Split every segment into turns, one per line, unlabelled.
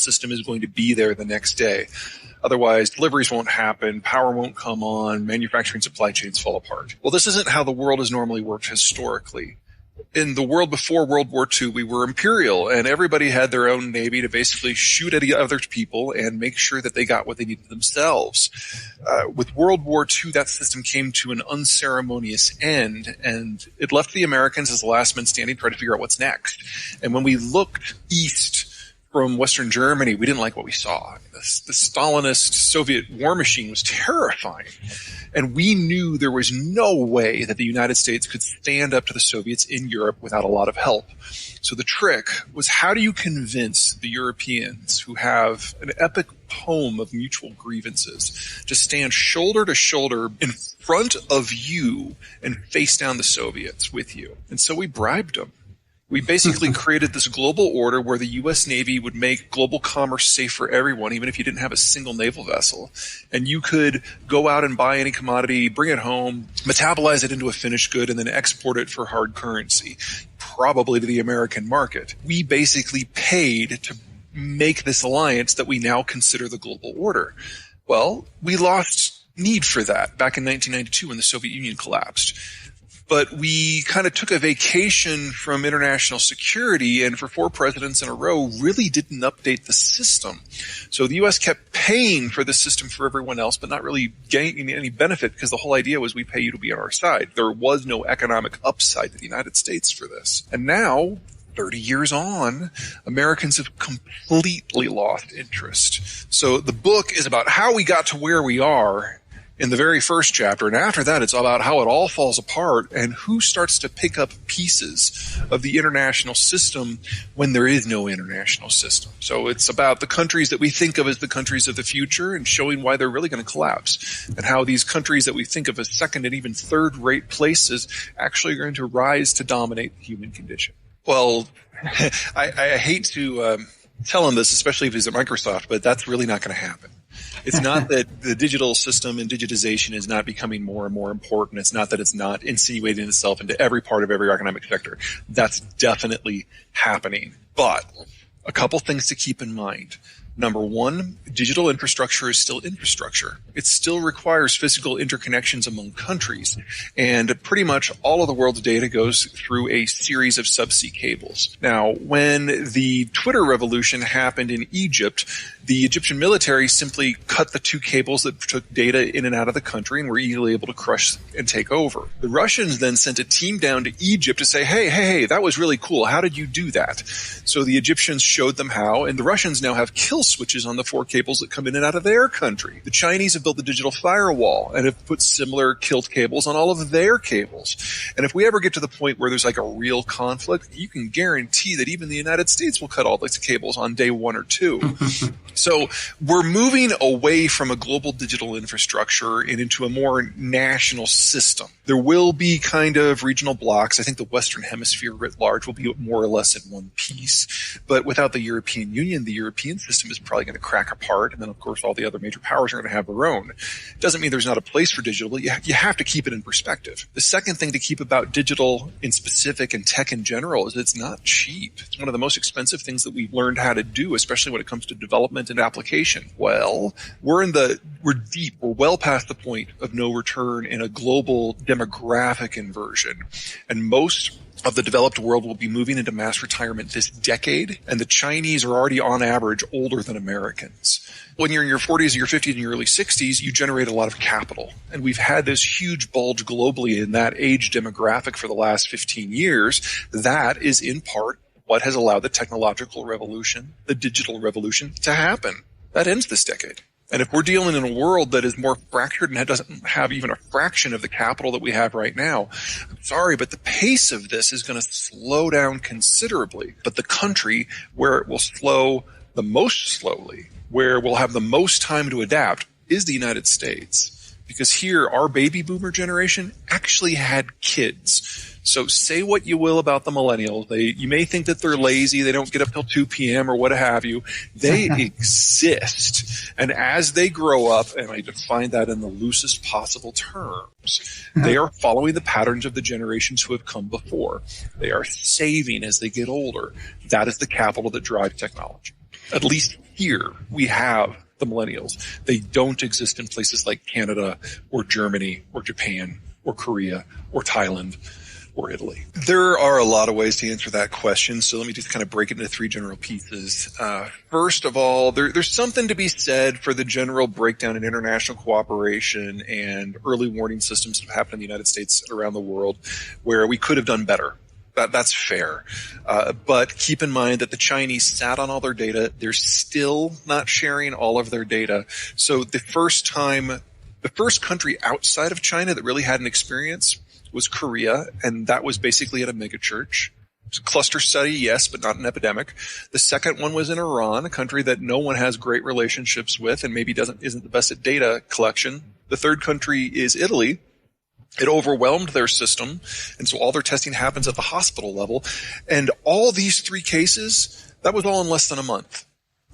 system is going to be there the next day. Otherwise, deliveries won't happen, power won't come on, manufacturing supply chains fall apart. Well, this isn't how the world has normally worked historically. In the world before World War II, we were imperial, and everybody had their own navy to basically shoot at other people and make sure that they got what they needed themselves. With World War II, that system came to an unceremonious end, and it left the Americans as the last men standing trying to figure out what's next. And when we looked east from Western Germany, we didn't like what we saw. The Stalinist Soviet war machine was terrifying. And we knew there was no way that the United States could stand up to the Soviets in Europe without a lot of help. So the trick was, how do you convince the Europeans, who have an epic poem of mutual grievances, to stand shoulder to shoulder in front of you and face down the Soviets with you? And so we bribed them. We basically created this global order where the U.S. Navy would make global commerce safe for everyone, even if you didn't have a single naval vessel. And you could go out and buy any commodity, bring it home, metabolize it into a finished good, and then export it for hard currency, probably to the American market. We basically paid to make this alliance that we now consider the global order. Well, we lost need for that back in 1992 when the Soviet Union collapsed. But we kind of took a vacation from international security, and for 4 presidents in a row really didn't update the system. So the U.S. kept paying for the system for everyone else, but not really gaining any benefit, because the whole idea was we pay you to be on our side. There was no economic upside to the United States for this. And now, 30 years on, Americans have completely lost interest. So the book is about how we got to where we are in the very first chapter, and after that it's about how it all falls apart and who starts to pick up pieces of the international system when there is no international system. So it's about the countries that we think of as the countries of the future and showing why they're really going to collapse, and how these countries that we think of as second and even third-rate places actually are going to rise to dominate the human condition. Well, I hate to tell him this, especially if he's at Microsoft, but that's really not going to happen. It's not that the digital system and digitization is not becoming more and more important. It's not that it's not insinuating itself into every part of every economic sector. That's definitely happening. But a couple things to keep in mind. Number one, digital infrastructure is still infrastructure. It still requires physical interconnections among countries. And pretty much all of the world's data goes through a series of subsea cables. Now, when the Twitter revolution happened in Egypt, the Egyptian military simply cut the 2 cables that took data in and out of the country and were easily able to crush and take over. The Russians then sent a team down to Egypt to say, hey, that was really cool. How did you do that? So the Egyptians showed them how, and the Russians now have kill switches on the 4 cables that come in and out of their country. The Chinese have built the digital firewall and have put similar killed cables on all of their cables. And if we ever get to the point where there's like a real conflict, you can guarantee that even the United States will cut all these cables on day 1 or 2. So we're moving away from a global digital infrastructure and into a more national system. There will be kind of regional blocks. I think the Western Hemisphere writ large will be more or less in one piece. But without the European Union, the European system is probably going to crack apart. And then, of course, all the other major powers are going to have their own. It doesn't mean there's not a place for digital, but you have to keep it in perspective. The second thing to keep about digital in specific and tech in general is it's not cheap. It's one of the most expensive things that we've learned how to do, especially when it comes to development and application. Well, we're deep. We're well past the point of no return in a global demographic inversion. And most of the developed world will be moving into mass retirement this decade, and the Chinese are already on average older than Americans. When you're in your 40s or your 50s and your early 60s, you generate a lot of capital. And we've had this huge bulge globally in that age demographic for the last 15 years. That is in part what has allowed the technological revolution, the digital revolution, to happen. That ends this decade. And if we're dealing in a world that is more fractured and doesn't have even a fraction of the capital that we have right now, I'm sorry, but the pace of this is going to slow down considerably. But the country where it will slow the most slowly, where we'll have the most time to adapt, is the United States. Because here, our baby boomer generation actually had kids. So say what you will about the millennials. You may think that they're lazy, they don't get up till 2 p.m. or what have you. They exist. And as they grow up, and I define that in the loosest possible terms, they are following the patterns of the generations who have come before. They are saving as they get older. That is the capital that drives technology. At least here we have the millennials. They don't exist in places like Canada or Germany or Japan or Korea or Thailand or Italy. There are a lot of ways to answer that question, so let me just kind of break it into three general pieces. First of all, there's something to be said for the general breakdown in international cooperation and early warning systems that have happened in the United States and around the world where we could have done better. That's fair. But keep in mind that the Chinese sat on all their data. They're still not sharing all of their data. So the first country outside of China that really had an experience was Korea, and that was basically at a megachurch. It's a cluster study, yes, but not an epidemic. The second one was in Iran, a country that no one has great relationships with and maybe isn't the best at data collection. The third country is Italy. It overwhelmed their system, and so all their testing happens at the hospital level. And all these three cases, that was all in less than a month.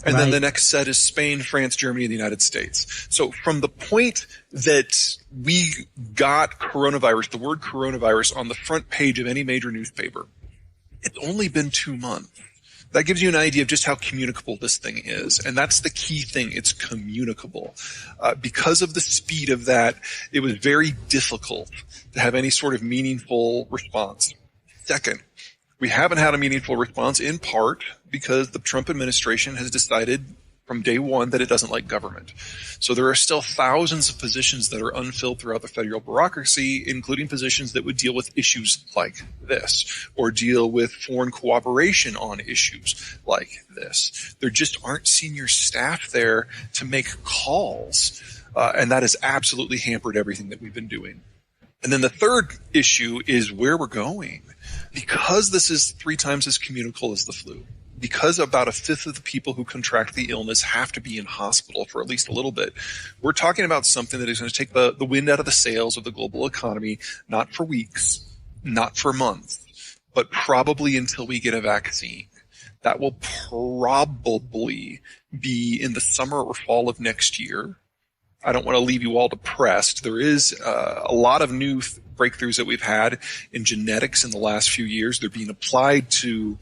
And then the next set is Spain, France, Germany, and the United States. So from the point that we got coronavirus, the word coronavirus, on the front page of any major newspaper, it's only been 2 months. That gives you an idea of just how communicable this thing is. And that's the key thing. It's communicable. Because of the speed of that, it was very difficult to have any sort of meaningful response. Second, we haven't had a meaningful response in part because the Trump administration has decided from day one that it doesn't like government. So there are still thousands of positions that are unfilled throughout the federal bureaucracy, including positions that would deal with issues like this, or deal with foreign cooperation on issues like this. There just aren't senior staff there to make calls, and that has absolutely hampered everything that we've been doing. And then the third issue is where we're going. Because this is 3 times as communicable as the flu, because about 1/5 of the people who contract the illness have to be in hospital for at least a little bit, we're talking about something that is going to take the wind out of the sails of the global economy, not for weeks, not for months, but probably until we get a vaccine. That will probably be in the summer or fall of next year. I don't want to leave you all depressed. There is a lot of new breakthroughs that we've had in genetics in the last few years. They're being applied to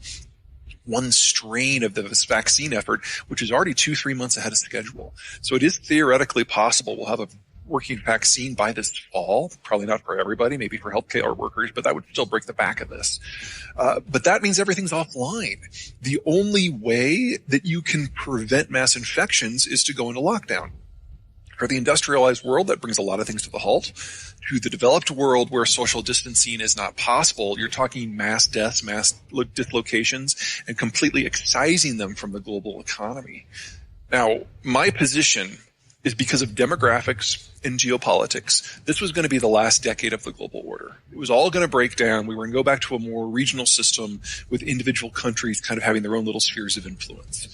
one strain of this vaccine effort, which is already 2-3 months ahead of schedule. So it is theoretically possible we'll have a working vaccine by this fall. Probably not for everybody, maybe for healthcare workers, but that would still break the back of this. But that means everything's offline. The only way that you can prevent mass infections is to go into lockdown. For the industrialized world, that brings a lot of things to the halt. To the developed world where social distancing is not possible, you're talking mass deaths, mass dislocations, and completely excising them from the global economy. Now, my position is because of demographics and geopolitics, this was going to be the last decade of the global order. It was all going to break down. We were going to go back to a more regional system with individual countries kind of having their own little spheres of influence.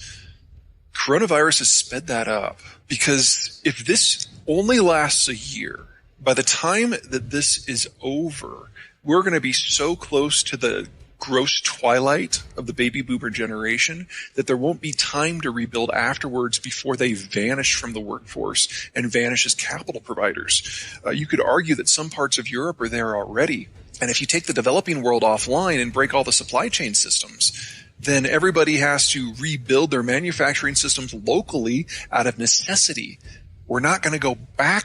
Coronavirus has sped that up because if this only lasts a year, by the time that this is over, we're going to be so close to the gross twilight of the baby boomer generation that there won't be time to rebuild afterwards before they vanish from the workforce and vanish as capital providers. You could argue that some parts of Europe are there already. And if you take the developing world offline and break all the supply chain systems, then everybody has to rebuild their manufacturing systems locally out of necessity. We're not going to go back